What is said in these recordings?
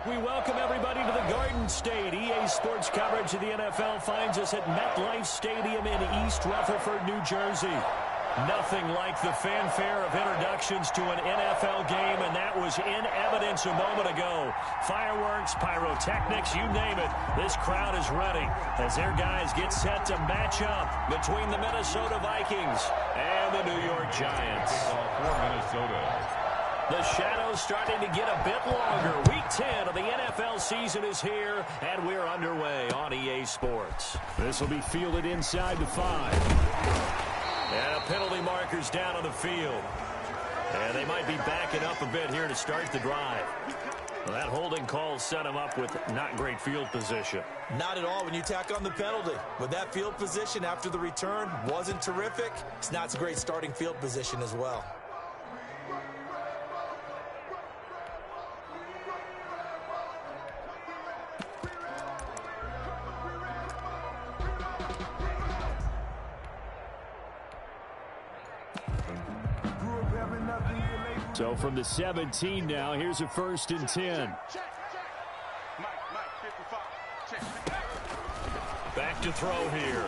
We welcome everybody to the Garden State. EA Sports coverage of the NFL finds us at MetLife Stadium in East Rutherford, New Jersey. Nothing like the fanfare of introductions to an NFL game, and that was in evidence a moment ago. Fireworks, pyrotechnics, you name it. This crowd is ready as their guys get set to match up between the Minnesota Vikings and the New York Giants. For Minnesota. The shadow's starting to get a bit longer. Week 10 of the NFL season is here, and we're underway on EA Sports. This will be fielded inside the 5. And a penalty marker's down on the field. And they might be backing up a bit here to start the drive. Well, that holding call set him up with not great field position. Not at all when you tack on the penalty. But that field position after the return wasn't terrific. It's not a great starting field position as well. So from the 17 now, here's a 1st and 10. Back to throw here.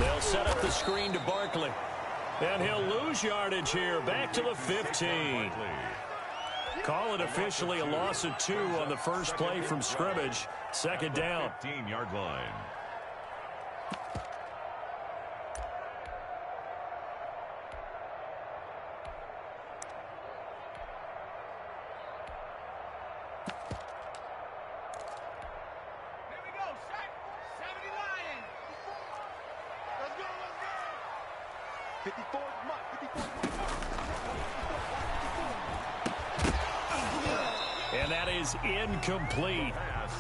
They'll set up the screen to Barkley. And he'll lose yardage here. Back to the 15. Call it officially a loss of 2 on the first play from scrimmage. 2nd down. 15-yard line. And that is incomplete.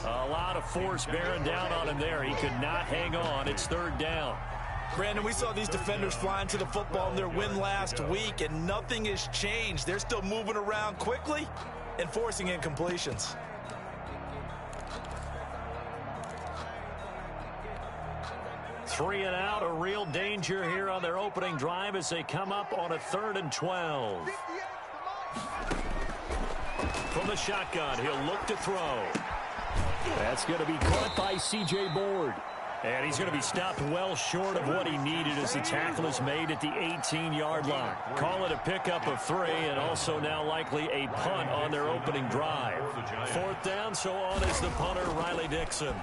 A lot of force bearing down on him there. He could not hang on. It's 3rd down. Brandon, we saw these defenders flying to the football in their win last week, and nothing has changed. They're still moving around quickly and forcing incompletions. Three and out, a real danger here on their opening drive as they come up on a 3rd and 12. From the shotgun, he'll look to throw. That's going to be caught by C.J. Board. And he's going to be stopped well short of what he needed as the tackle is made at the 18-yard line. Call it a pickup of 3 and also now likely a punt on their opening drive. 4th down, so on is the punter, Riley Dixon.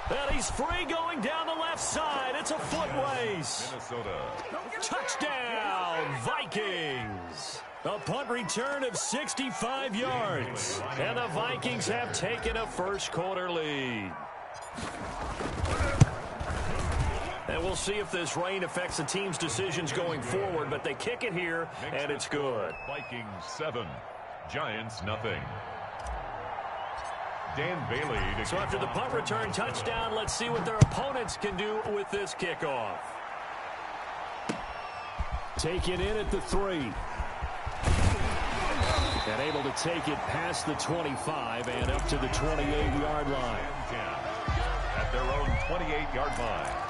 And he's free going down the left side. It's a foot race. Minnesota. Touchdown, Vikings. A punt return of 65 yards. And the Vikings have taken a first-quarter lead. And we'll see if this rain affects the team's decisions going forward, but they kick it here, and it's good. Vikings 7, Giants nothing. Dan Bailey. So after the punt return touchdown, let's see what their opponents can do with this kickoff. Take it in at the 3. And able to take it past the 25 and up to the 28-yard line. At their own 28-yard line.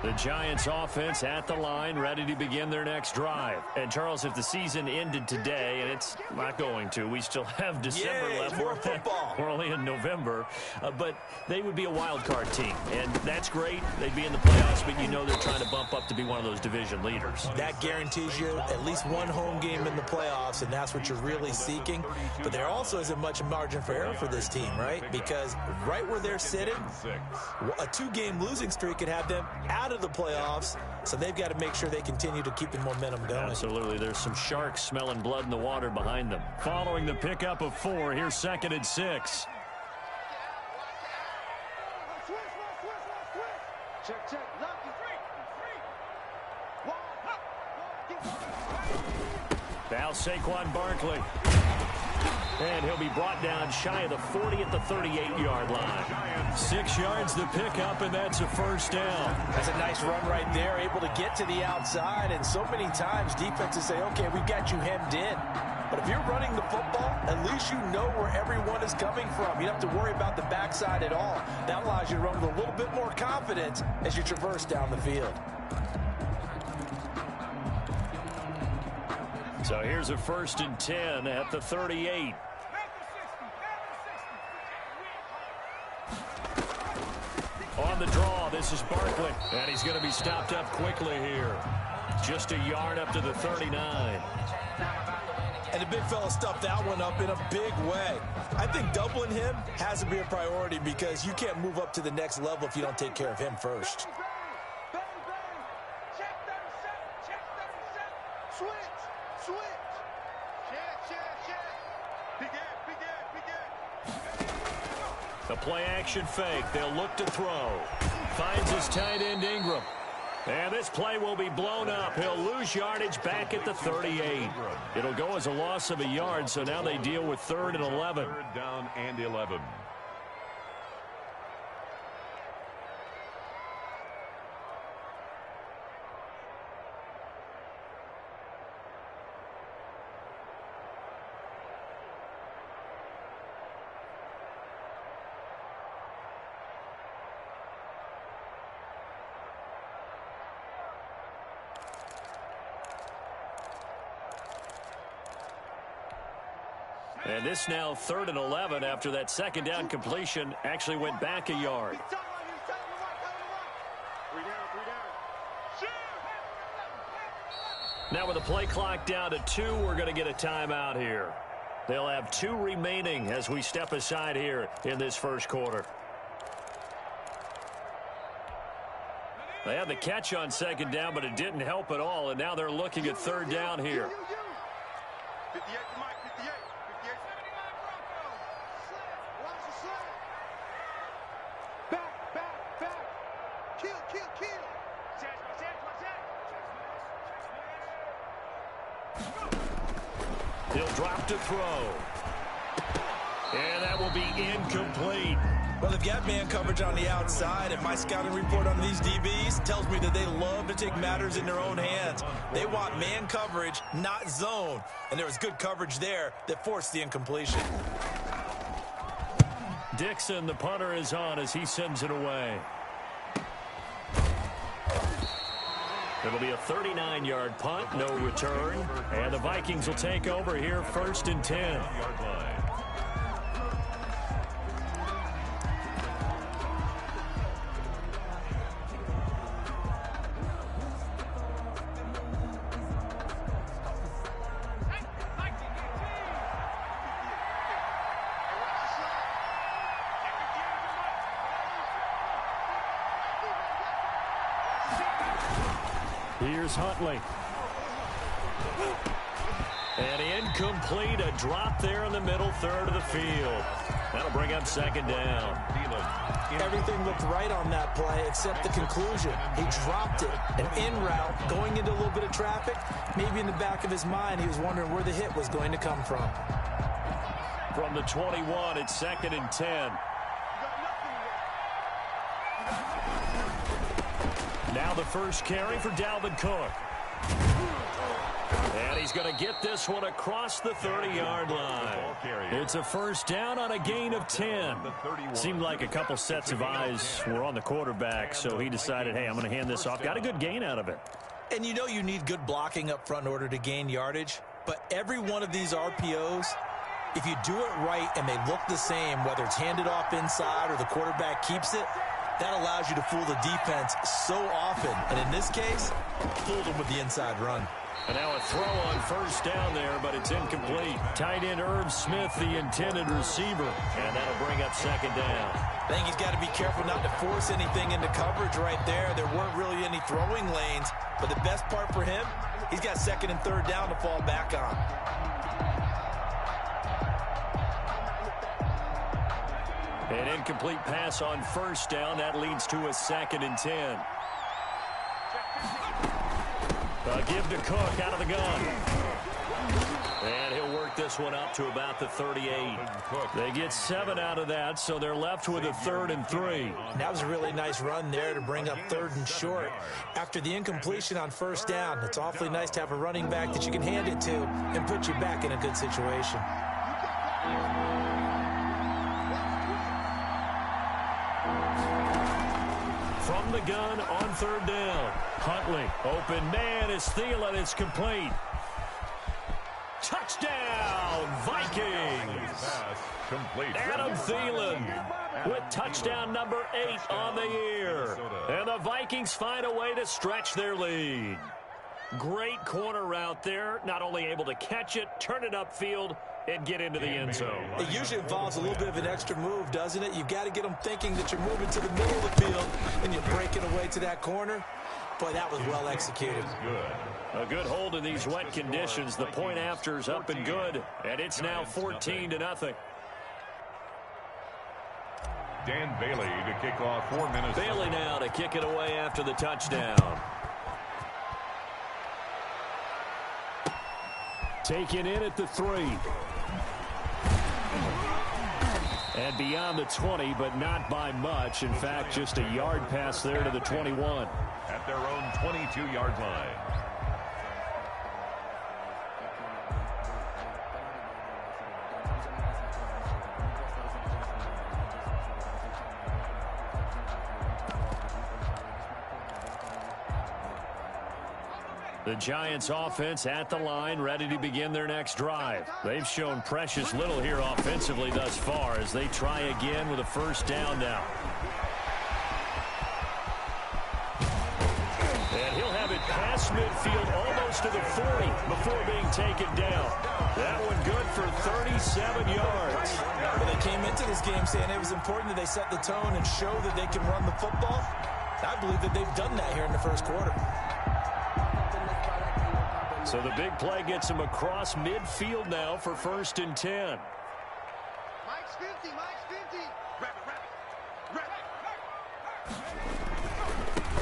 The Giants offense at the line, ready to begin their next drive. And, Charles, if the season ended today, and it's not going to, we still have December left. More football. We're only in November. But they would be a wild card team. And that's great. They'd be in the playoffs, but you know they're trying to bump up to be one of those division leaders. That guarantees you at least one home game in the playoffs, and that's what you're really seeking. But there also isn't much margin for error for this team, right? Because right where they're sitting, a 2-game losing streak could have them out of the playoffs, so they've got to make sure they continue to keep the momentum going. Absolutely. There's some sharks smelling blood in the water behind them. Following the pickup of 4, here's 2nd and 6. Now Saquon Barkley. And he'll be brought down shy of the 40 at the 38-yard line. 6 yards the pickup, and that's a 1st down. That's a nice run right there, able to get to the outside. And so many times defenses say, okay, we've got you hemmed in. But if you're running the football, at least you know where everyone is coming from. You don't have to worry about the backside at all. That allows you to run with a little bit more confidence as you traverse down the field. So here's a 1st and 10 at the 38. On the draw, this is Barkley. And he's going to be stopped up quickly here. Just a yard up to the 39. And the big fella stuffed that one up in a big way. I think doubling him has to be a priority because you can't move up to the next level if you don't take care of him first. The play-action fake. They'll look to throw. Finds his tight end, Ingram. And this play will be blown up. He'll lose yardage back at the 38. It'll go as a loss of a yard, so now they deal with 3rd and 11. 3rd down and 11. And this now 3rd and 11 after that 2nd down completion actually went back a yard. Now with the play clock down to 2, we're going to get a timeout here. They'll have 2 remaining as we step aside here in this first quarter. They had the catch on 2nd down, but it didn't help at all, and now they're looking at 3rd down here. He'll drop to throw. And that will be incomplete. Well, they've got man coverage on the outside, and my scouting report on these DBs tells me that they love to take matters in their own hands. They want man coverage, not zone. And there was good coverage there that forced the incompletion. Dixon, the punter, is on as he sends it away. It'll be a 39-yard punt, no return. And the Vikings will take over here 1st and 10. Here's Huntley. And incomplete, a drop there in the middle 3rd of the field. That'll bring up 2nd down. Everything looked right on that play except the conclusion. He dropped it, an in route, going into a little bit of traffic. Maybe in the back of his mind, he was wondering where the hit was going to come from. From the 21, it's 2nd and 10. Now the first carry for Dalvin Cook. And he's going to get this one across the 30-yard line. It's a 1st down on a gain of 10. Seemed like a couple sets of eyes were on the quarterback, so he decided, hey, I'm going to hand this off. Got a good gain out of it. And you know you need good blocking up front in order to gain yardage, but every one of these RPOs, if you do it right and they look the same, whether it's handed off inside or the quarterback keeps it, that allows you to fool the defense so often. And in this case, fooled them with the inside run. And now a throw on 1st down there, but it's incomplete. Tight end Irv Smith, the intended receiver. And that'll bring up 2nd down. I think he's got to be careful not to force anything into coverage right there. There weren't really any throwing lanes. But the best part for him, he's got 2nd and 3rd down to fall back on. An incomplete pass on 1st down. That leads to a 2nd and 10. A give to Cook out of the gun. And he'll work this this one up to about the 38. They get 7 out of that, so they're left with a 3rd and 3. That was a really nice run there to bring up 3rd and short. After the incompletion on 1st down, it's awfully nice to have a running back that you can hand it to and put you back in a good situation. From the gun on 3rd down. Huntley, open man is Thielen. It's complete. Touchdown, Vikings! Adam Thielen with touchdown number 8 on the year. And the Vikings find a way to stretch their lead. Great corner route there. Not only able to catch it, turn it upfield, and get into the end zone. It usually involves a little bit of an extra move, doesn't it? You've got to get them thinking that you're moving to the middle of the field and you're breaking away to that corner. Boy, that was well executed. A good hold in these wet conditions. The point after's up and good, and it's now 14-0. Dan Bailey to kick off 4 minutes. Bailey now to kick it away after the touchdown. Taken in at the 3. And beyond the 20, but not by much. In fact, just a yard pass there to the 21. At their own 22-yard line. The Giants offense at the line, ready to begin their next drive. They've shown precious little here offensively thus far as they try again with a 1st down now. And he'll have it past midfield almost to the 40 before being taken down. That one good for 37 yards. Well, they came into this game saying it was important that they set the tone and show that they can run the football. I believe that they've done that here in the 1st quarter. So the big play gets him across midfield now for 1st and 10. Mike's 50, Mike's 50.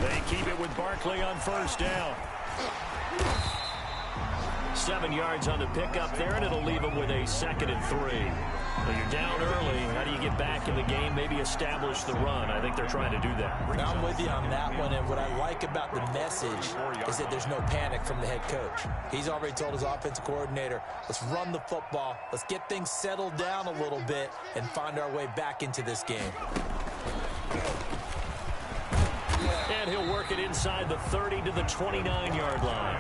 They keep it with Barkley on 1st down. 7 yards on the pickup there, and it'll leave them with a 2nd and 3. Well, you're down early. How do you get back in the game, maybe establish the run? I think they're trying to do that. I'm with you on that one, and what I like about the message is that there's no panic from the head coach. He's already told his offensive coordinator, let's run the football, let's get things settled down a little bit, and find our way back into this game. And he'll work it inside the 30 to the 29-yard line.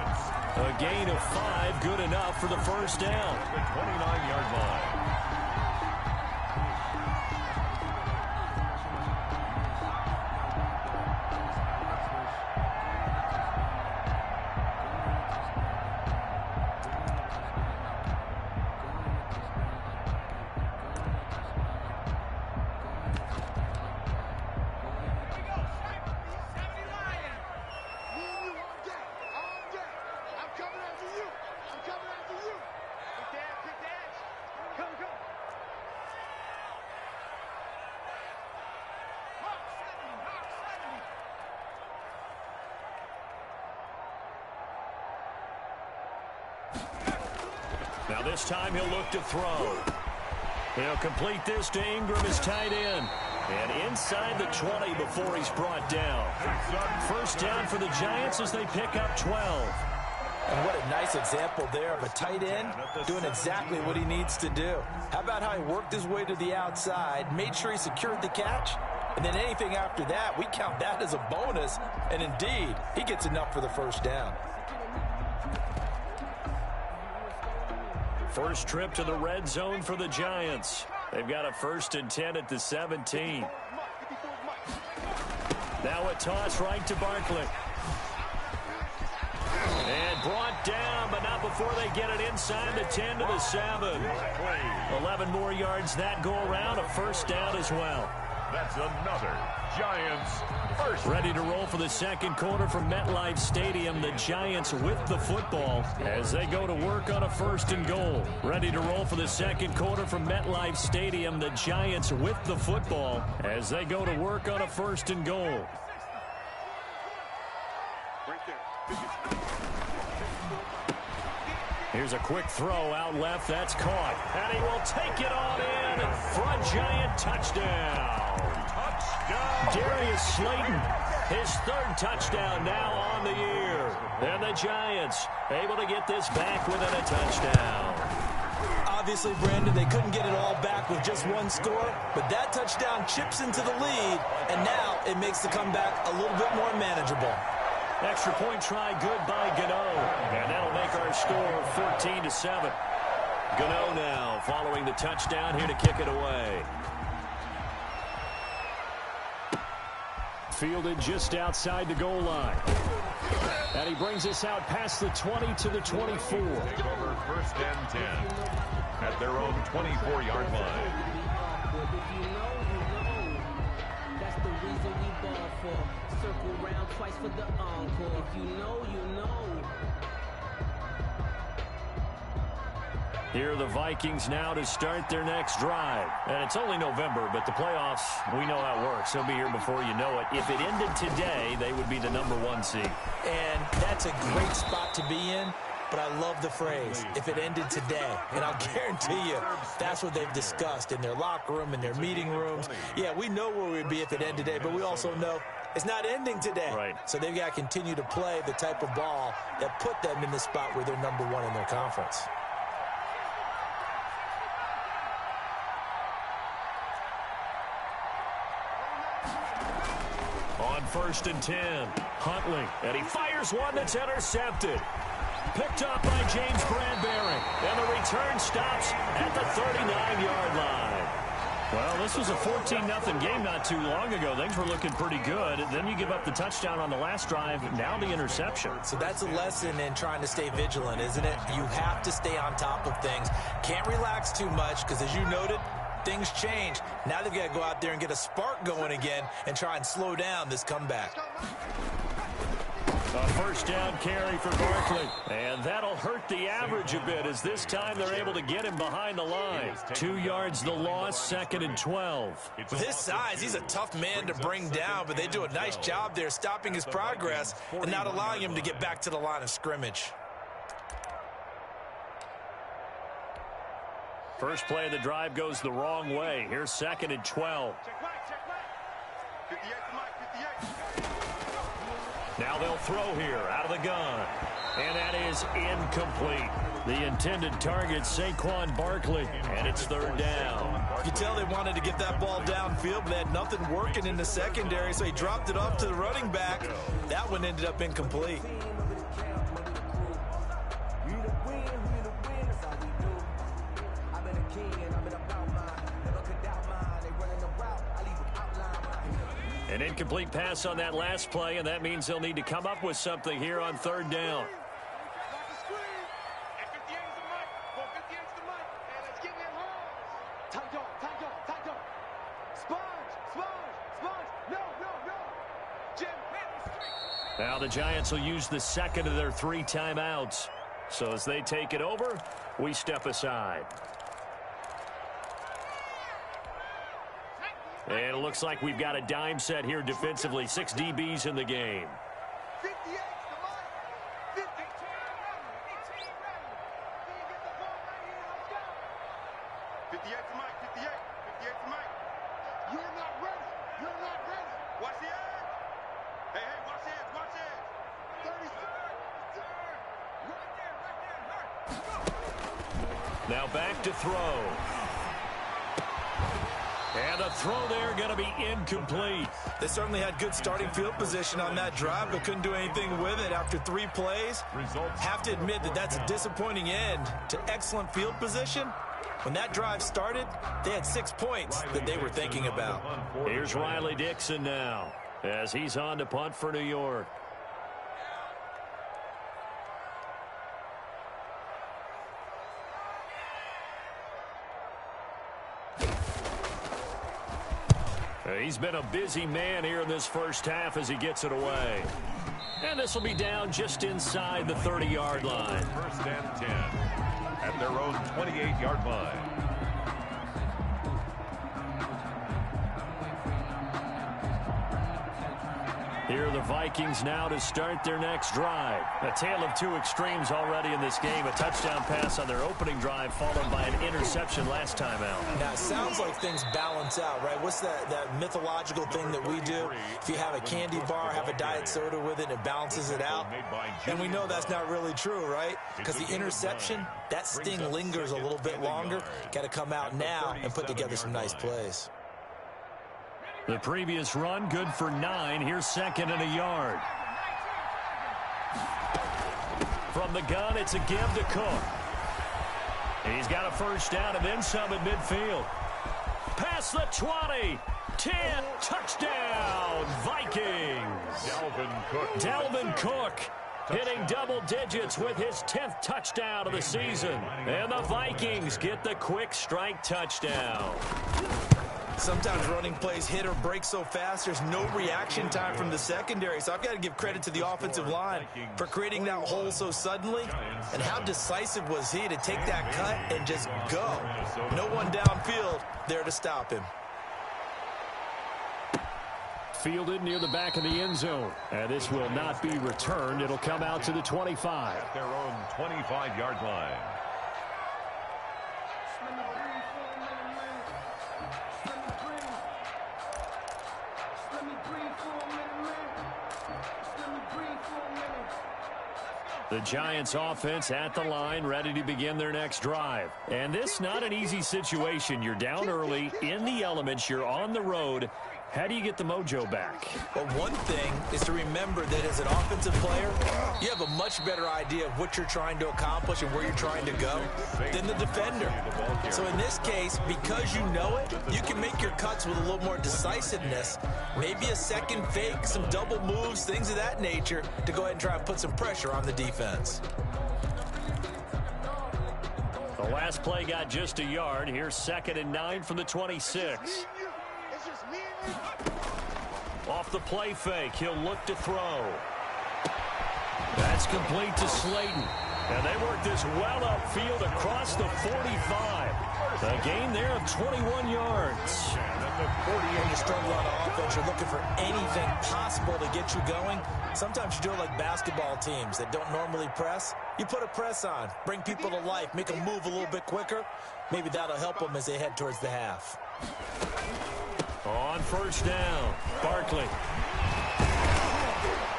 A gain of 5, good enough for the 1st down. The 29-yard line. Now this time he'll look to throw. He'll complete this to Ingram, his tight end. And inside the 20 before he's brought down. 1st down for the Giants as they pick up 12. And what a nice example there of a tight end doing exactly what he needs to do. How about how he worked his way to the outside, made sure he secured the catch, and then anything after that, we count that as a bonus. And indeed, he gets enough for the 1st down. First trip to the red zone for the Giants. They've got a 1st and 10 at the 17. Now a toss right to Barkley. And brought down, but not before they get it inside the 10 to the 7. 11 more yards that go around, a 1st down as well. That's another Giants first. Ready to roll for the 2nd quarter from MetLife Stadium. The Giants with the football as they go to work on a 1st and goal. Ready to roll for the 2nd quarter from MetLife Stadium. The Giants with the football as they go to work on a 1st and goal. Right there. Here's a quick throw out left. That's caught. And he will take it on in for a Giant touchdown. Darius Slayton, his third touchdown now on the year. And the Giants able to get this back within a touchdown. Obviously, Brandon, they couldn't get it all back with just one score, but that touchdown chips into the lead, and now it makes the comeback a little bit more manageable. Extra point try good by Gano, and that'll make our score 14-7. Gano now following the touchdown here to kick it away. Fielded just outside the goal line. And he brings us out past the 20 to the 24. Over first and 10 at their own 24-yard line. That's the reason we ball for. Circle round twice for the encore. If you know, you know. Here are the Vikings now to start their next drive. And it's only November, but the playoffs, we know how it works. They'll be here before you know it. If it ended today, they would be the #1 seed. And that's a great spot to be in, but I love the phrase, if it ended today. And I'll guarantee you, that's what they've discussed in their locker room, in their meeting rooms. Yeah, we know where we'd be if it ended today, but we also know it's not ending today. Right. So they've got to continue to play the type of ball that put them in the spot where they're #1 in their conference. On 1st and 10, Huntley, and he fires one that's intercepted. Picked up by James Bradbury, and the return stops at the 39-yard line. Well, this was a 14-0 game not too long ago. Things were looking pretty good. Then you give up the touchdown on the last drive, now the interception. So that's a lesson in trying to stay vigilant, isn't it? You have to stay on top of things. Can't relax too much because, as you noted, things change. Now they've got to go out there and get a spark going again and try and slow down this comeback. A first down carry for Barkley. And that'll hurt the average a bit as this time they're able to get him behind the line. 2 yards the loss, 2nd and 12. With his size, he's a tough man to bring down, but they do a nice job there stopping his progress and not allowing him to get back to the line of scrimmage. First play of the drive goes the wrong way. Here's 2nd and 12. Now they'll throw here out of the gun. And that is incomplete. The intended target, Saquon Barkley, and it's 3rd down. You can tell they wanted to get that ball downfield, but they had nothing working in the secondary, so he dropped it off to the running back. That one ended up incomplete. An incomplete pass on that last play, and that means they'll need to come up with something here on 3rd down. Now the Giants will use the 2nd of their 3 timeouts. So as they take it over, we step aside. And it looks like we've got a dime set here defensively. 6 DBs in the game. 58. Now back to throw. And a throw there going to be incomplete. They certainly had good starting field position on that drive, but couldn't do anything with it after 3 plays. Have to admit that that's a disappointing end to excellent field position. When that drive started, they had 6 points that they were thinking about. Here's Riley Dixon now as he's on to punt for New York. He's been a busy man here in this first half as he gets it away. And this will be down just inside the 30-yard line. 1st and 10 at their own 28-yard line. Here are the the Vikings now to start their next drive. A tale of two extremes already in this game. A touchdown pass on their opening drive followed by an interception last time out. Now, it sounds like things balance out, right? What's that mythological thing that we do? If you have a candy bar, have a diet soda with it, it balances it out. And we know that's not really true, right? Because the interception, that sting lingers a little bit longer. Got to come out now and put together some nice plays. The previous run, good for 9. Here's second and a yard. From the gun, it's a give to Cook. He's got a first down and then some at midfield. Past the 20. 10. Touchdown, Vikings. Dalvin Cook hitting double digits with his 10th touchdown of the season. And the Vikings get the quick strike touchdown. Sometimes running plays hit or break so fast, there's no reaction time from the secondary. So I've got to give credit to the offensive line for creating that hole so suddenly. And how decisive was he to take that cut and just go? No one downfield there to stop him. Fielded near the back of the end zone. And this will not be returned. It'll come out to the 25. At their own 25-yard line. The Giants offense at the line, ready to begin their next drive. And this not an easy situation. You're down early, in the elements, you're on the road. How do you get the mojo back? Well, one thing is to remember that as an offensive player, you have a much better idea of what you're trying to accomplish and where you're trying to go than the defender. So in this case, because you know it, you can make your cuts with a little more decisiveness, maybe a second fake, some double moves, things of that nature, to go ahead and try and put some pressure on the defense. The last play got just a yard. Here's second and 9 from the 26. Off the play fake, he'll look to throw. That's complete to Slayton. And they work this well upfield across the 45. A gain there of 21 yards. When you struggle on offense, you're looking for anything possible to get you going. Sometimes you do it like basketball teams that don't normally press. You put a press on, bring people to life, make them move a little bit quicker. Maybe that'll help them as they head towards the half. On first down, Barkley.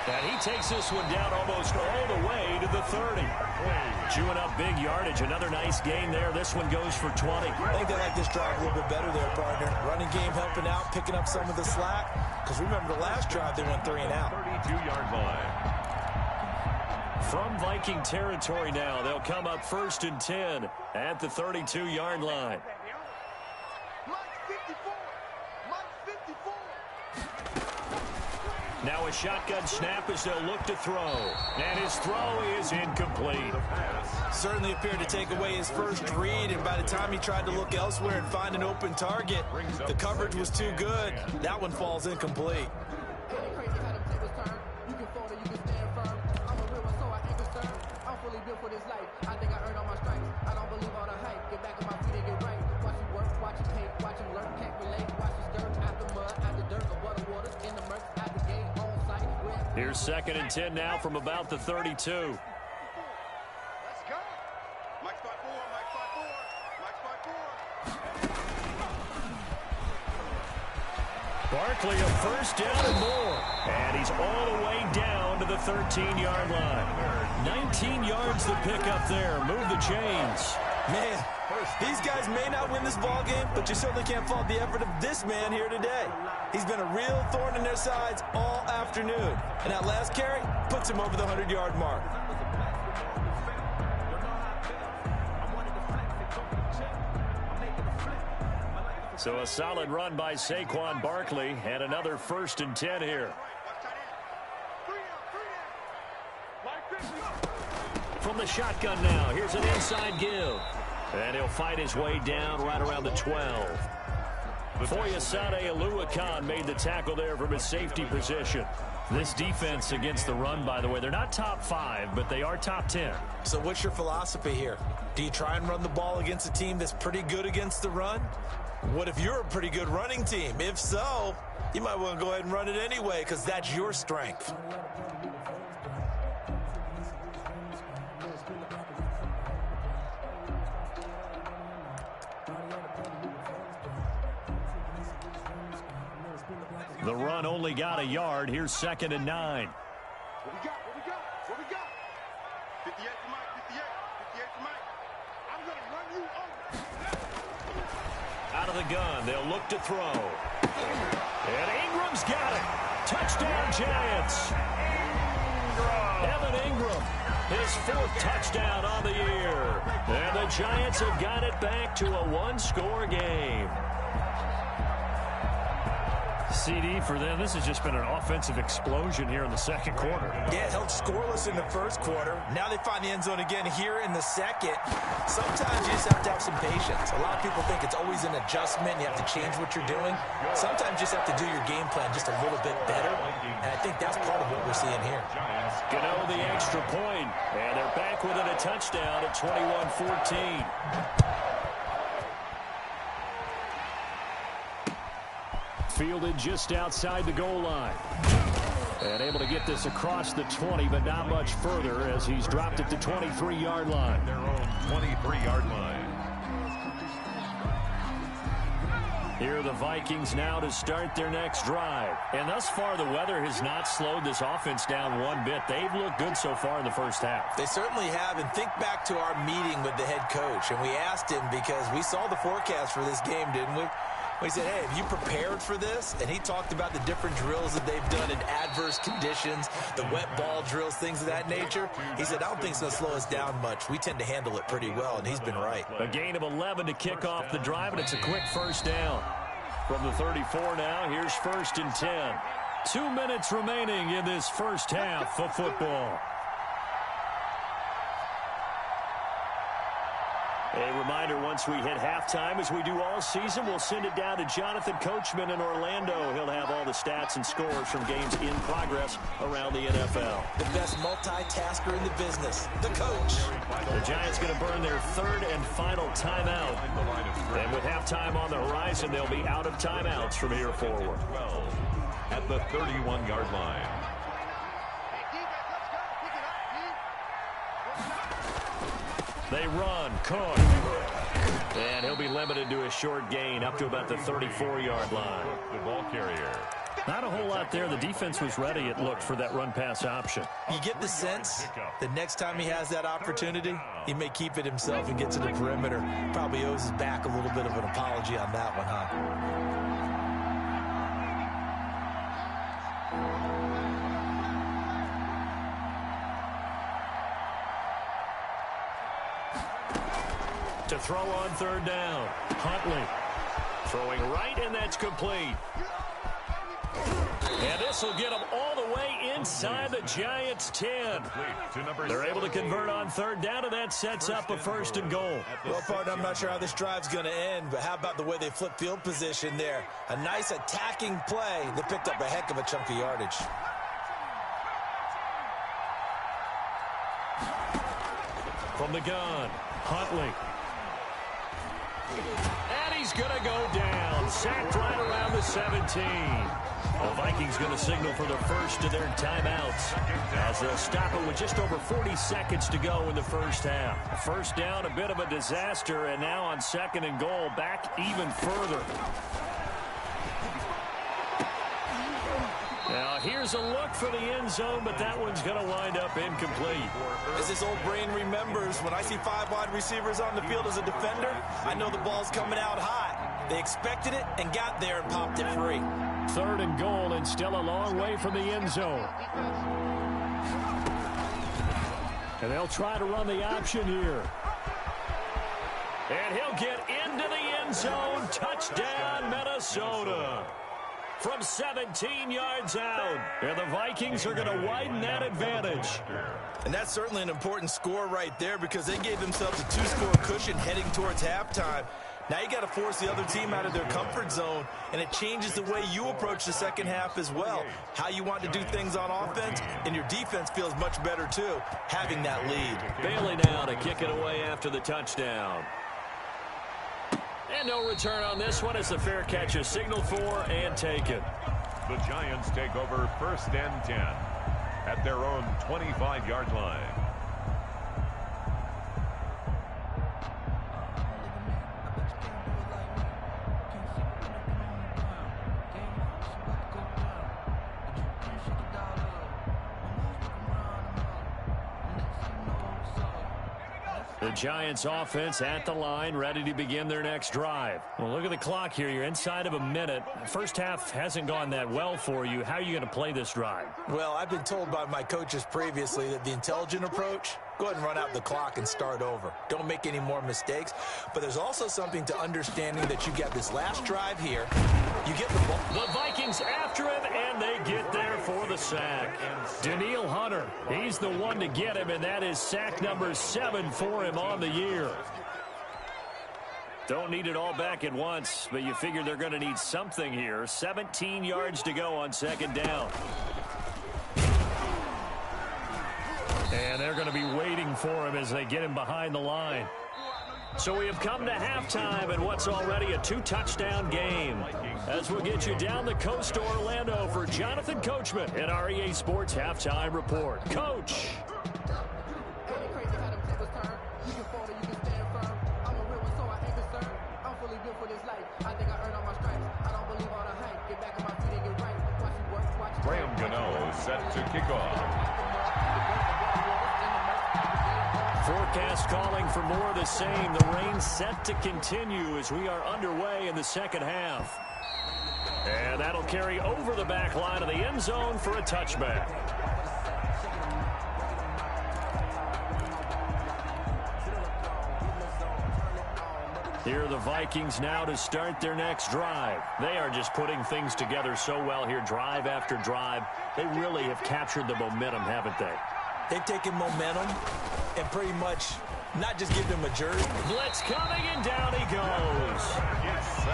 And he takes this one down almost all the way to the 30. Chewing up big yardage. Another nice gain there. This one goes for 20. I think they like this drive a little bit better there, partner. Running game helping out, picking up some of the slack. Because remember the last drive, they went 3 and out. 32-yard line. From Viking territory now, they'll come up first and 10 at the 32-yard line. Now a shotgun snap as they'll look to throw. And his throw is incomplete. Certainly appeared to take away his first read, and by the time he tried to look elsewhere and find an open target, the coverage was too good. That one falls incomplete. Here's second and 10 now from about the 32. Let's go. Mike spot 4, Mike spot 4, Mike spot 4. Barkley a first down and more. And he's all the way down to the 13-yard line. 19 yards to pick up there. Move the chains. Man, these guys may not win this ball game, but you certainly can't fault the effort of this man here today. He's been a real thorn in their sides all afternoon. And that last carry puts him over the 100-yard mark. So a solid run by Saquon Barkley and another first and 10 here. From the shotgun now, here's an inside give. And he'll fight his way down right around the 12. Foyesade Oluwakan made the tackle there from his safety position. This defense against the run, by the way, they're not top 5, but they are top 10. So what's your philosophy here? Do you try and run the ball against a team that's pretty good against the run? What if you're a pretty good running team? If so, you might want to go ahead and run it anyway because that's your strength. The run only got a yard. Here's 2nd and 9. What we got? What we got? What we got? 58 to Mike. 58. 58 to Mike. I'm going to run you over. Out of the gun. They'll look to throw. And Ingram's got it. Touchdown, Giants. Evan Ingram, his 4th touchdown on the year. And the Giants have got it back to a one-score game. CD for them. This has just been an offensive explosion here in the second quarter. Yeah, held scoreless in the first quarter. Now they find the end zone again here in the second. Sometimes you just have to have some patience. A lot of people think it's always an adjustment. You have to change what you're doing. Sometimes you just have to do your game plan just a little bit better. And I think that's part of what we're seeing here. Gano the extra point, and they're back within a touchdown at 21-14. Fielded just outside the goal line. And able to get this across the 20, but not much further as he's dropped it to 23-yard line. Their own 23-yard line. Here are the Vikings now to start their next drive. And thus far, the weather has not slowed this offense down one bit. They've looked good so far in the first half. They certainly have. And think back to our meeting with the head coach. And we asked him because we saw the forecast for this game, didn't we? We said, hey, have you prepared for this? And he talked about the different drills that they've done in adverse conditions, the wet ball drills, things of that nature. He said, I don't think it's going to slow us down much. We tend to handle it pretty well, and he's been right. A gain of 11 to kick off the drive, and it's a quick first down. From the 34 now, here's 1st and 10. 2 minutes remaining in this first half of football. A reminder, once we hit halftime, as we do all season, we'll send it down to Jonathan Coachman in Orlando. He'll have all the stats and scores from games in progress around the NFL. The best multitasker in the business, the coach. The Giants going to burn their 3rd and final timeout. And with halftime on the horizon, they'll be out of timeouts from here forward. 12 at the 31-yard line. They run, Cook. And he'll be limited to a short gain up to about the 34-yard line. The ball carrier. Not a whole lot there. The defense was ready, it looked, for that run-pass option. You get the sense the next time he has that opportunity, he may keep it himself and get to the perimeter. Probably owes his back a little bit of an apology on that one, huh? To throw on 3rd down. Huntley throwing right, and that's complete. And this will get them all the way inside the Giants' 10. They're able to convert on 3rd down, and that sets up a 1st and goal. Well, partner, I'm not sure how this drive's going to end, but how about the way they flip field position there? A nice attacking play. They picked up a heck of a chunk of yardage. From the gun, Huntley. And he's going to go down. Sacked right around the 17. The Vikings going to signal for the first of their timeouts as they'll stop it with just over 40 seconds to go in the first half. First down, a bit of a disaster, and now on 2nd and goal, back even further. Now, here's a look for the end zone, but that one's going to wind up incomplete. As this old brain remembers, when I see 5 wide receivers on the field as a defender, I know the ball's coming out hot. They expected it and got there and popped it free. 3rd and goal, and still a long way from the end zone. And they'll try to run the option here. And he'll get into the end zone. Touchdown, Minnesota. From 17 yards out. And the Vikings are going to widen that advantage. And that's certainly an important score right there because they gave themselves a 2-score cushion heading towards halftime. Now you got to force the other team out of their comfort zone, and it changes the way you approach the second half as well. How you want to do things on offense, and your defense feels much better too, having that lead. Bailey now to kick it away after the touchdown. And no return on this one as the fair catch is signaled for and taken. The Giants take over 1st and 10 at their own 25-yard line. The Giants offense at the line, ready to begin their next drive. Well, look at the clock here. You're inside of a minute. First half hasn't gone that well for you. How are you going to play this drive? Well, I've been told by my coaches previously that the intelligent approach, go ahead and run out the clock and start over. Don't make any more mistakes. But there's also something to understanding that you got this last drive here. You get the ball. The Vikings after him, and they get there for the sack. Danielle Hunter, he's the one to get him, and that is sack number 7 for him on the year. Don't need it all back at once, but you figure they're going to need something here. 17 yards to go on 2nd down. And they're going to be waiting for him as they get him behind the line. So we have come to halftime in what's already a 2-touchdown game. As we'll get you down the coast to Orlando for Jonathan Coachman in our EA Sports Halftime Report. Coach. Graham Gano set to kick off. Forecast calling for more of the same. The rain set to continue as we are underway in the second half. And that'll carry over the back line of the end zone for a touchback. Here are the Vikings now to start their next drive. They are just putting things together so well here, drive after drive. They really have captured the momentum, haven't they? They've taken momentum and pretty much not just give them a jersey. Blitz coming, and down he goes.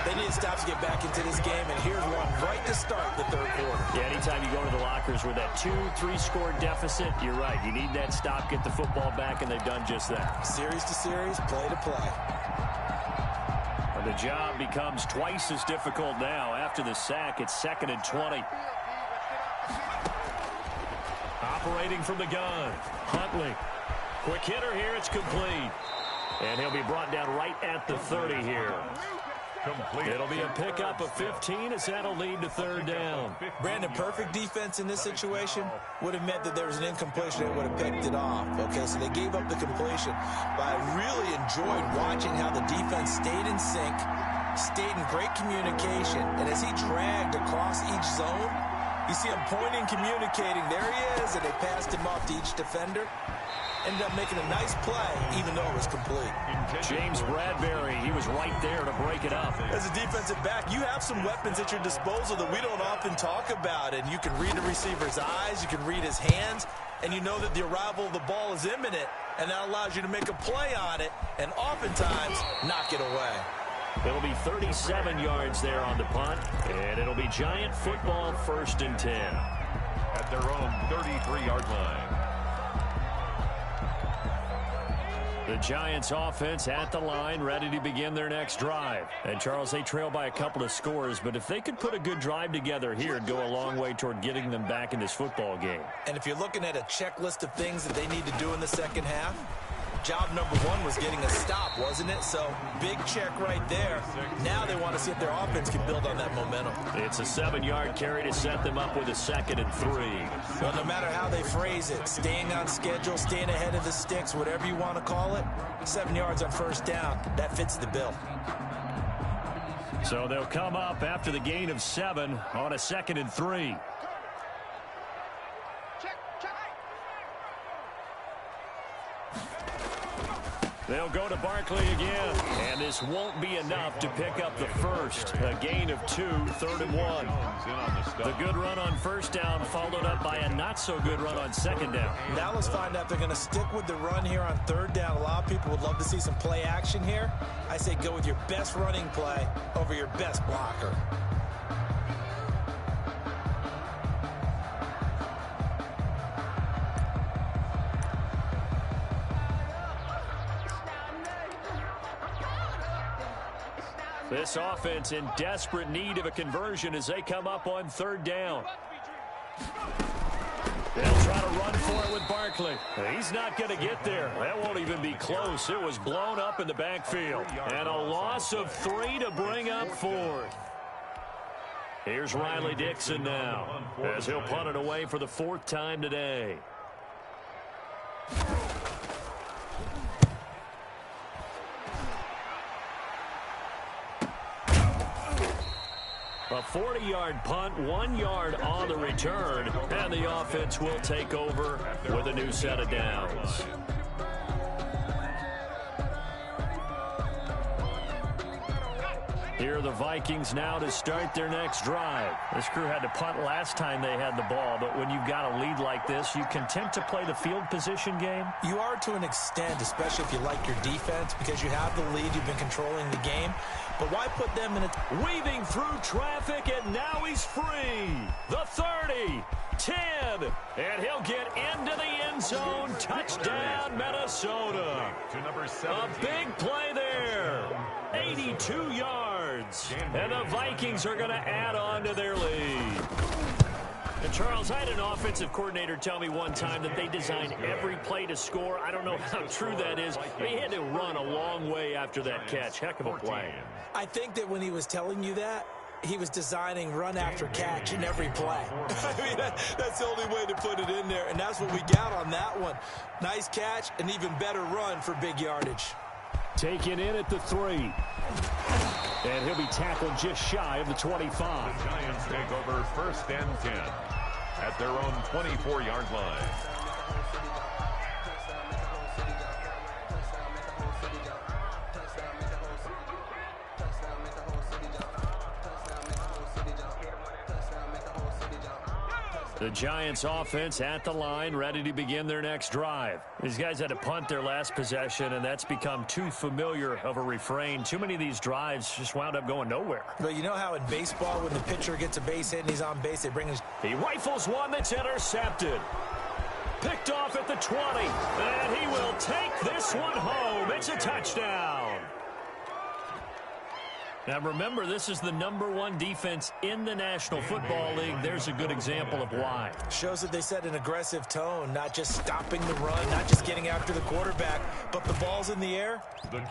They need stops to get back into this game, and here's one right to start the 3rd quarter. Yeah, anytime you go to the lockers with that 2-3 score deficit, you're right. You need that stop, get the football back, and they've done just that. Series to series, play to play. And the job becomes twice as difficult now. After the sack, it's 2nd and 20. Operating from the gun, Huntley. Quick hitter here, it's complete. And he'll be brought down right at the 30 here. Complete. It'll be a pickup of 15 as that'll lead to 3rd down. Brandon, perfect defense in this situation would have meant that there was an incompletion that would have picked it off. Okay, so they gave up the completion. But I really enjoyed watching how the defense stayed in sync, stayed in great communication, and as he dragged across each zone, you see him pointing, communicating. There he is, and they passed him off to each defender. Ended up making a nice play, even though it was complete. James Bradbury, he was right there to break it up. As a defensive back, you have some weapons at your disposal that we don't often talk about. And you can read the receiver's eyes, you can read his hands, and you know that the arrival of the ball is imminent. And that allows you to make a play on it, and oftentimes knock it away. It'll be 37 yards there on the punt, and it'll be Giant football 1st and 10. At their own 33-yard line. The Giants offense at the line, ready to begin their next drive. And Charles, they trail by a couple of scores, but if they could put a good drive together here, it'd go a long way toward getting them back in this football game. And if you're looking at a checklist of things that they need to do in the second half, job number 1 was getting a stop, wasn't it? So big check right there. Now they want to see if their offense can build on that momentum. It's a 7-yard carry to set them up with a 2nd and 3. Well, no matter how they phrase it, staying on schedule, staying ahead of the sticks, whatever you want to call it, 7 yards on 1st down, that fits the bill. So they'll come up after the gain of 7 on a 2nd and 3. They'll go to Barkley again, and this won't be enough to pick up the first. A gain of 2, 3rd and 1. The good run on 1st down followed up by a not-so-good run on 2nd down. Now let's find out if they're going to stick with the run here on 3rd down. A lot of people would love to see some play action here. I say go with your best running play over your best blocker. This offense in desperate need of a conversion as they come up on 3rd down. They'll try to run for it with Barkley. He's not going to get there. That won't even be close. It was blown up in the backfield. And a loss of 3 to bring up 4th. Here's Riley Dixon now as he'll punt it away for the 4th time today. A 40-yard punt, 1 yard on the return, and the offense will take over with a new set of downs. Here are the Vikings now to start their next drive. This crew had to punt last time they had the ball, but when you've got a lead like this, you content to play the field position game? You are to an extent, especially if you like your defense, because you have the lead, you've been controlling the game. But why put them in a... Weaving through traffic, and now he's free. The 30, 10, and he'll get into the end zone. Touchdown, Minnesota. A big play there. 82 yards. And the Vikings are going to add on to their lead. And Charles, I had an offensive coordinator tell me one time that they design every play to score. I don't know how true that is. He had to run a long way after that catch. Heck of a play. I think that when he was telling you that, he was designing run after catch in every play. I mean, that's the only way to put it in there, and that's what we got on that one. Nice catch, an even better run for big yardage. Taken in at the 3. And he'll be tackled just shy of the 25. The Giants take over 1st and 10 at their own 24-yard line. The Giants offense at the line, ready to begin their next drive. These guys had to punt their last possession, and that's become too familiar of a refrain. Too many of these drives just wound up going nowhere. But you know how in baseball, when the pitcher gets a base hit and he's on base, they bring his... He rifles one that's intercepted. Picked off at the 20, and he will take this one home. It's a touchdown. Now, remember, this is the #1 defense in the National Football League. There's a good example of why. Shows that they set an aggressive tone, not just stopping the run, not just getting after the quarterback, but the ball's in the air.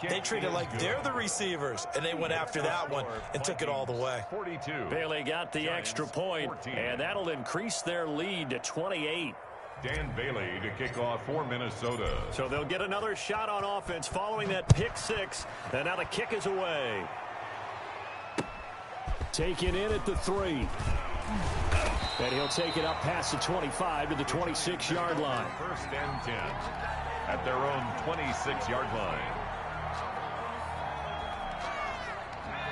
They treat it like they're the receivers, and they went after that one and took it all the way. 42. Bailey got the extra point, and that'll increase their lead to 28. Dan Bailey to kick off for Minnesota. So they'll get another shot on offense following that pick 6, and now the kick is away. Taken in at the 3. And he'll take it up past the 25 to the 26-yard line. 1st and 10 at their own 26-yard line.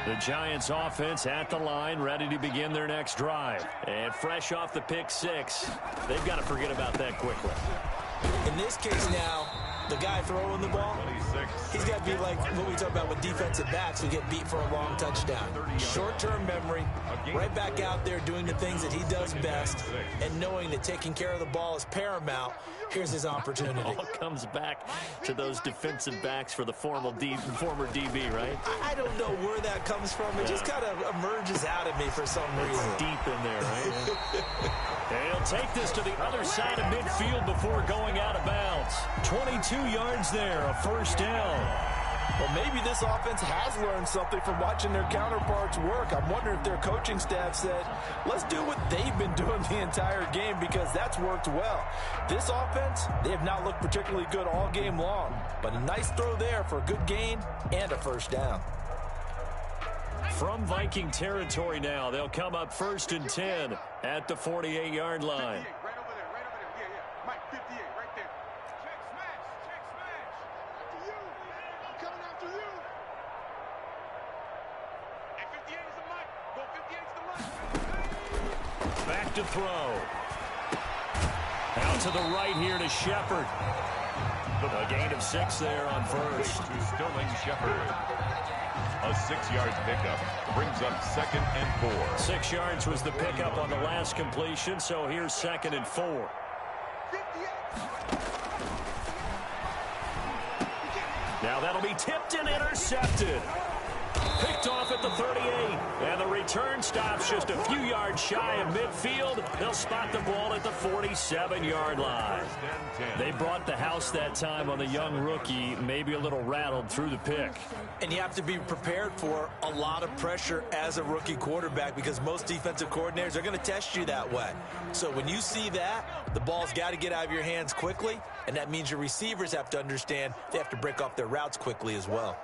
The Giants offense at the line, ready to begin their next drive. And fresh off the pick 6, they've got to forget about that quickly. In this case now, the guy throwing the ball, he's got to be like what we talk about with defensive backs who get beat for a long touchdown. Short-term memory, right back out there doing the things that he does best, and knowing that taking care of the ball is paramount. Here's his opportunity. It all comes back to those defensive backs for the former DB, right? I don't know where that comes from. It just kind of emerges out of me for some reason. It's deep in there, right? And he'll take this to the other side of midfield before going out of bounds. 22 yards there, a 1st down. Well, maybe this offense has learned something from watching their counterparts work. I'm wondering if their coaching staff said, let's do what they've been doing the entire game, because that's worked well. This offense, they have not looked particularly good all game long, but a nice throw there for a good gain and a 1st down. From Viking territory now, they'll come up 1st and 10 at the 48-yard line. 58, right over there, right over there. Yeah, yeah. Mike, 58, right there. Check smash, check smash. After you. I'm coming after you. Hey, 58 is the mic. Go 58 is the mic. Back to throw. Out to the right here to Shepard. A gain of 6 there on 1st. To Sterling Shepard. A 6-yard pickup brings up 2nd and 4. 6 yards was the pickup on the last completion, so here's 2nd and 4. 58. Now that'll be tipped and intercepted. Picked off at just a few yards shy of midfield. They'll spot the ball at the 47-yard line. They brought the house that time on the young rookie, maybe a little rattled through the pick. And you have to be prepared for a lot of pressure as a rookie quarterback because most defensive coordinators are going to test you that way. So when you see that, the ball's got to get out of your hands quickly, and that means your receivers have to understand they have to break off their routes quickly as well.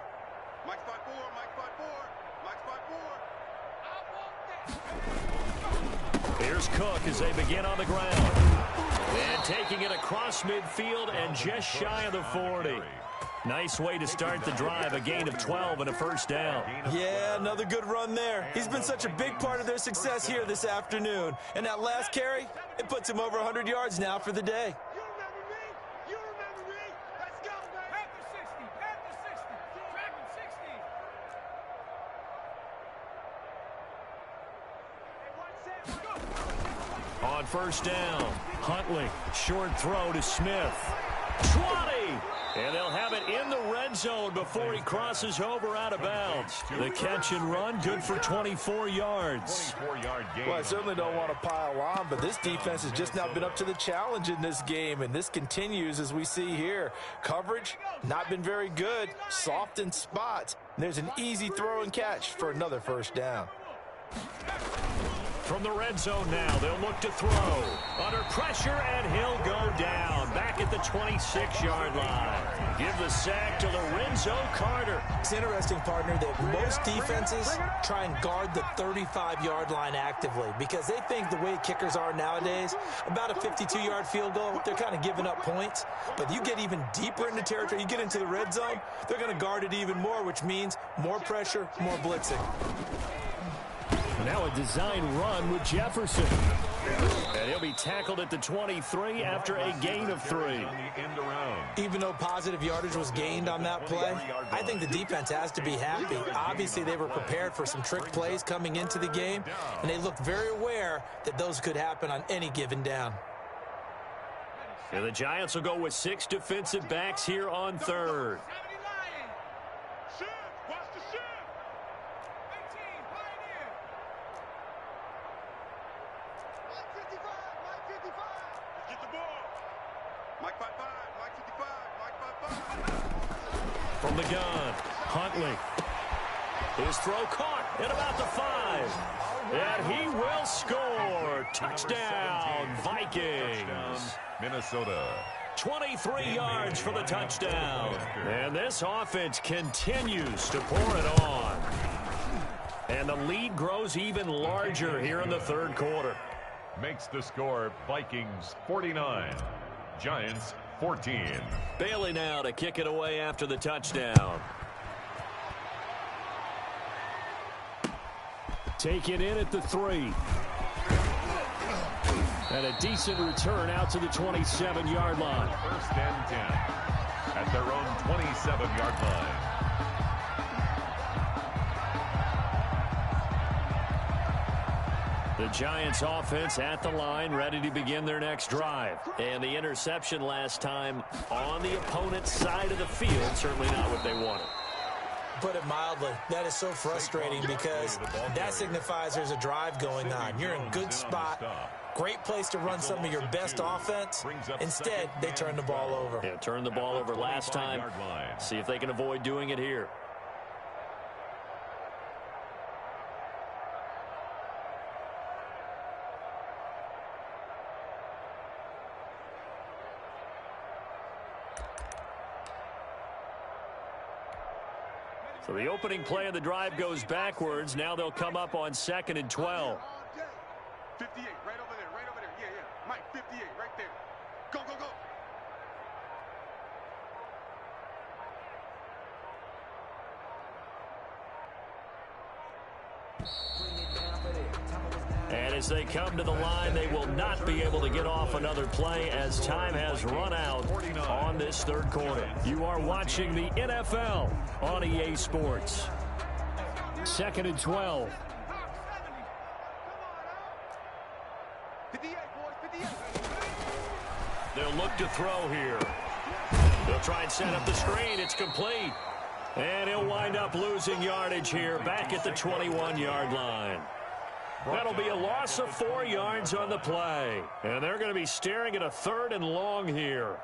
Mike 5-4, Mike 5-4, Mike 5-4. Here's Cook as they begin on the ground. And taking it across midfield and just shy of the 40. Nice way to start the drive, a gain of 12 and a first down. Yeah, another good run there. He's been such a big part of their success here this afternoon. And that last carry, it puts him over 100 yards now for the day. You remember me? You remember me? Let's go, man. After 60, after 60, tracking 60. On first down, Huntley, short throw to Smith. 20! And they'll have it in the red zone before he crosses over out of bounds. The catch and run, good for 24 yards. 24-yard gain. Well, I certainly don't want to pile on, but this defense has just not been up to the challenge in this game, and this continues as we see here. Coverage, not been very good, soft in spots. And there's an easy throw and catch for another first down. From the red zone now, they'll look to throw. Under pressure, and he'll go down. Back at the 26-yard line. Give the sack to Lorenzo Carter. It's interesting, partner, that most defenses try and guard the 35-yard line actively because they think the way kickers are nowadays, about a 52-yard field goal, they're kind of giving up points. But you get even deeper into territory, you get into the red zone, they're going to guard it even more, which means more pressure, more blitzing. Now a design run with Jefferson. And he'll be tackled at the 23 after a gain of 3. Even though positive yardage was gained on that play, I think the defense has to be happy. Obviously, they were prepared for some trick plays coming into the game, and they looked very aware that those could happen on any given down. And the Giants will go with 6 defensive backs here on third. From the gun, Huntley. His throw caught at about the 5. And he will score. Touchdown, Vikings. Minnesota. 23 yards for the touchdown. And this offense continues to pour it on. And the lead grows even larger here in the third quarter. Makes the score Vikings 49, Giants 14. Bailey now to kick it away after the touchdown. Take it in at the 3. And a decent return out to the 27-yard line. First and 10 at their own 27-yard line. The Giants offense at the line, ready to begin their next drive. And the interception last time on the opponent's side of the field, certainly not what they wanted. Put it mildly, that is so frustrating because that signifies there's a drive going on. You're in a good spot, great place to run some of your best offense. Instead, they turn the ball over. Yeah, turned the ball over last time. See if they can avoid doing it here. So the opening play of the drive goes backwards. Now they'll come up on 2nd and 12. 58, right over there, right over there. Yeah, yeah. Mike, 58, right there. Go, go, go. And as they come to the line, they will not be able to get off another play as time has run out on this third quarter. You are watching the NFL on EA Sports. 2nd and 12. 58, boys, 58. They'll look to throw here. They'll try and set up the screen. It's complete. And he'll wind up losing yardage here back at the 21-yard line. That'll be a loss of 4 yards on the play. And they're going to be staring at a 3rd and long here.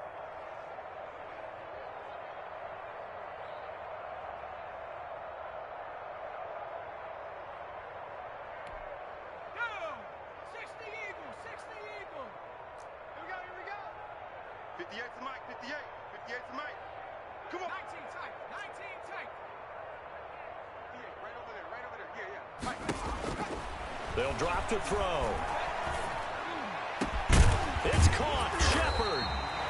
They'll drop to throw. It's caught. Shepard.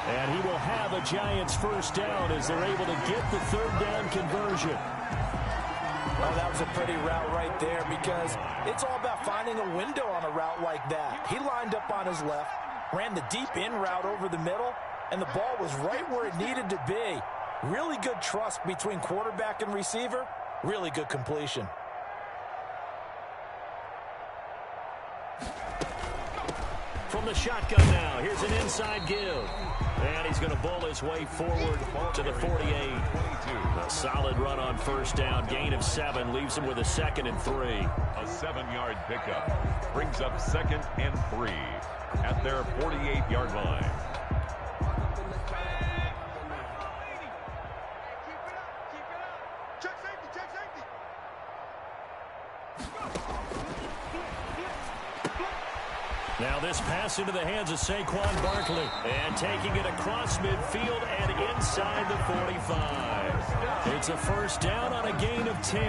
And he will have a Giants first down as they're able to get the 3rd down conversion. Oh, that was a pretty route right there because it's all about finding a window on a route like that. He lined up on his left, ran the deep in route over the middle, and the ball was right where it needed to be. Really good trust between quarterback and receiver. Really good completion. From the shotgun now, here's an inside give. And he's going to bull his way forward to the 48. A solid run on first down. Gain of 7 leaves him with a 2nd and 3. A 7-yard pickup brings up 2nd and 3 at their 48-yard line. Now this pass into the hands of Saquon Barkley. And taking it across midfield and inside the 45. It's a first down on a gain of 10.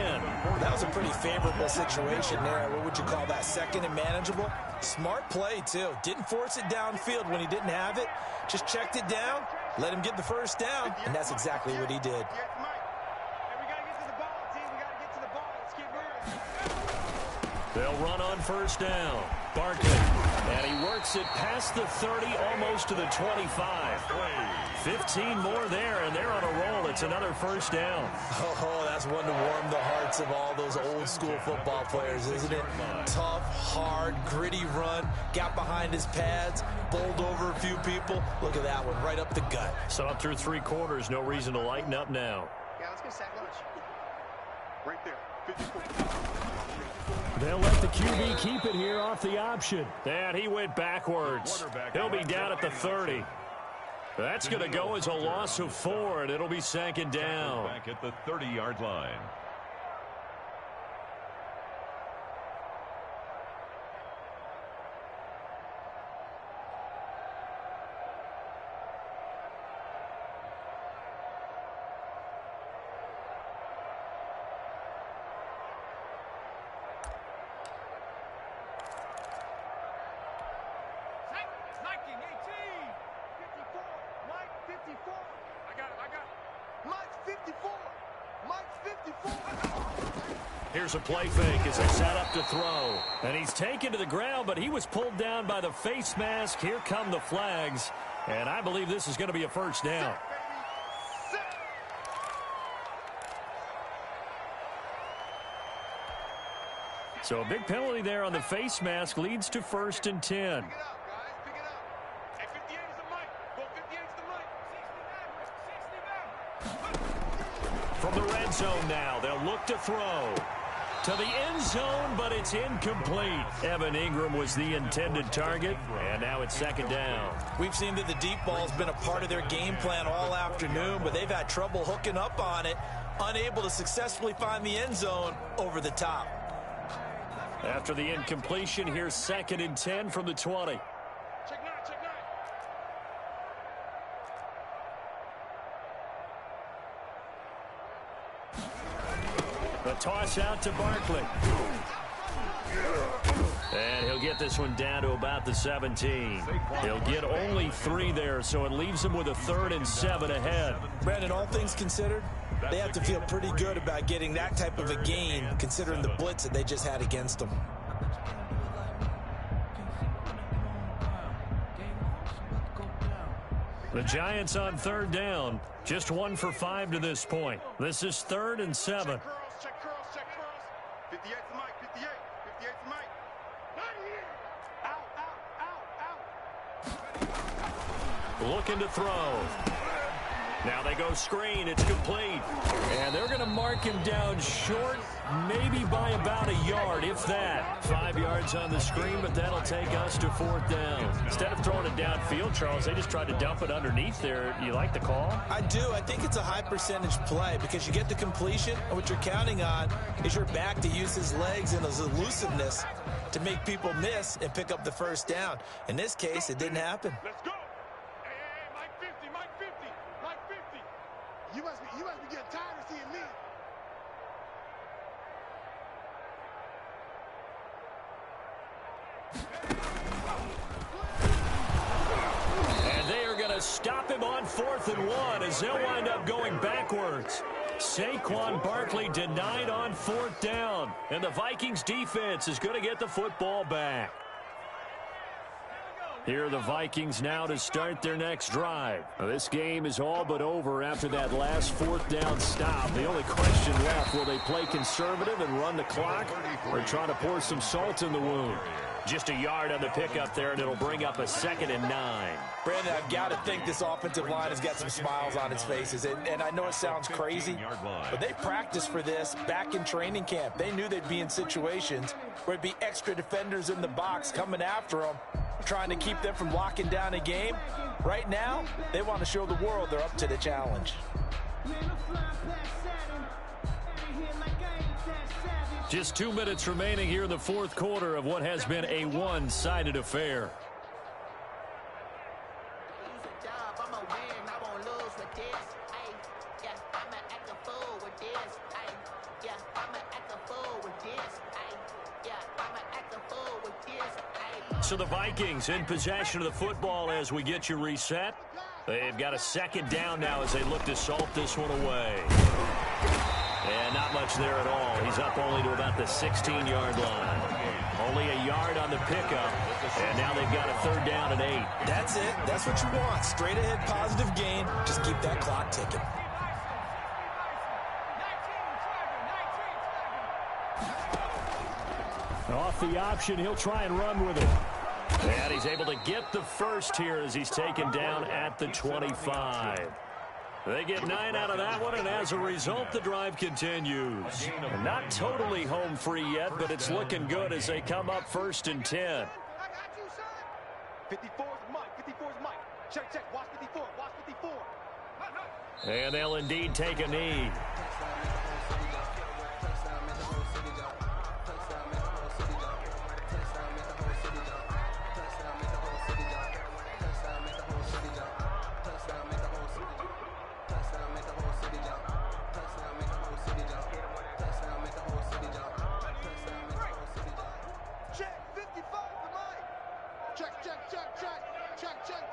That was a pretty favorable situation there. What would you call that? 2nd and manageable? Smart play, too. Didn't force it downfield when he didn't have it. Just checked it down, let him get the first down, and that's exactly what he did. They'll run on first down. Barkley. And he works it past the 30, almost to the 25. 15 more there, and they're on a roll. It's another first down. Oh, that's one to warm the hearts of all those old-school football players, isn't it? Tough, hard, gritty run. Got behind his pads, bowled over a few people. Look at that one, right up the gut. So up through 3 quarters, no reason to lighten up now. Yeah, let's go sack lunch. Right there, 54. They'll let the QB keep it here off the option. And he went backwards. He'll be down at the 30. That's going to go as a loss of 4, and it'll be 2nd down. Back at the 30-yard line. Here's a play fake as they set up to throw. And he's taken to the ground, but he was pulled down by the face mask. Here come the flags. And I believe this is going to be a first down. So a big penalty there on the face mask leads to 1st and 10. From the red zone now, they'll look to throw. To the end zone, but it's incomplete. Evan Ingram was the intended target, and now it's 2nd down. We've seen that the deep ball's been a part of their game plan all afternoon, but they've had trouble hooking up on it, unable to successfully find the end zone over the top. After the incompletion, here's 2nd and 10 from the 20. Check nine, check nine. The toss out to Barkley. And he'll get this one down to about the 17. He'll get only 3 there, so it leaves him with a 3rd and 7 ahead. Brandon, all things considered, they have to feel pretty good about getting that type of a gain, considering the blitz that they just had against them. The Giants on 3rd down. Just 1 for 5 to this point. This is 3rd and 7. Check curls, check curls. 58 to Mike, 58. 58 to Mike. Not here. Out, out, out, out. Looking to throw. Now they go screen. It's complete. And they're going to mark him down short, maybe by about a yard, if that. 5 yards on the screen, but that'll take us to 4th down. Instead of throwing it downfield, Charles, they just tried to dump it underneath there. You like the call? I do. I think it's a high percentage play because you get the completion, and what you're counting on is your back to use his legs and his elusiveness to make people miss and pick up the 1st down. In this case, it didn't happen. Let's go. Hey, Mike 50, Mike 50, Mike 50. You must be getting tired of seeing me. And they are going to stop him on 4th and 1 as they'll wind up going backwards. Saquon Barkley denied on 4th down. And the Vikings defense is going to get the football back. Here are the Vikings now to start their next drive. Now, this game is all but over after that last 4th down stop. The only question left, will they play conservative and run the clock or try to pour some salt in the wound? Just a yard on the pickup there, and it'll bring up a 2nd and 9. Brandon, I've got to think this offensive line has got some smiles on its faces. And I know it sounds crazy, but they practiced for this back in training camp. They knew they'd be in situations where there'd be extra defenders in the box coming after them, trying to keep them from locking down a game. Right now, they want to show the world they're up to the challenge. Just 2 minutes remaining here in the 4th quarter of what has been a one-sided affair. So the Vikings in possession of the football as we get you reset. They've got a 2nd down now as they look to salt this one away. And not much there at all. He's up only to about the 16-yard line. Only a yard on the pickup. And now they've got a 3rd down and 8. That's it. That's what you want. Straight ahead positive gain. Just keep that clock ticking. Off the option, he'll try and run with it. And he's able to get the 1st here as he's taken down at the 25. They get 9 out of that one, and as a result, the drive continues. Not totally home free yet, but it's looking good as they come up 1st and 10. I got you, son. 54's Mike. 54's Mike. Check. Watch 54. Watch 54. And they'll indeed take a knee.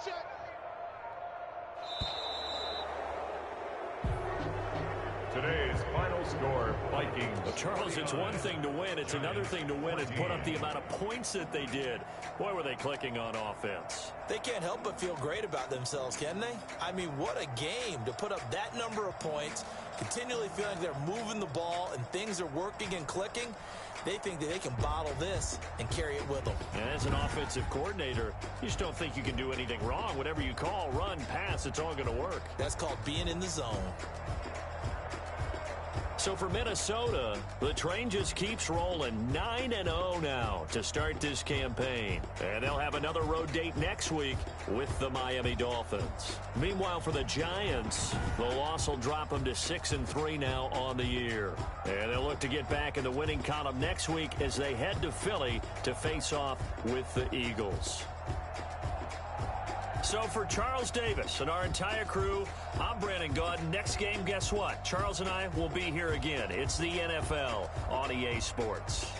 Check. Today's final score, Vikings. Well, Charles, it's one thing to win. It's another thing to win and put up the amount of points that they did. Boy, were they clicking on offense. They can't help but feel great about themselves, can they? I mean, what a game to put up that number of points, continually feeling they're moving the ball and things are working and clicking. They think that they can bottle this and carry it with them. And as an offensive coordinator, you just don't think you can do anything wrong. Whatever you call, run, pass, it's all going to work. That's called being in the zone. So for Minnesota, the train just keeps rolling. 9-0 now to start this campaign. And they'll have another road date next week with the Miami Dolphins. Meanwhile, for the Giants, the loss will drop them to 6-3 now on the year. And they'll look to get back in the winning column next week as they head to Philly to face off with the Eagles. So for Charles Davis and our entire crew, I'm Brandon Gaudin. Next game, guess what? Charles and I will be here again. It's the NFL on EA Sports.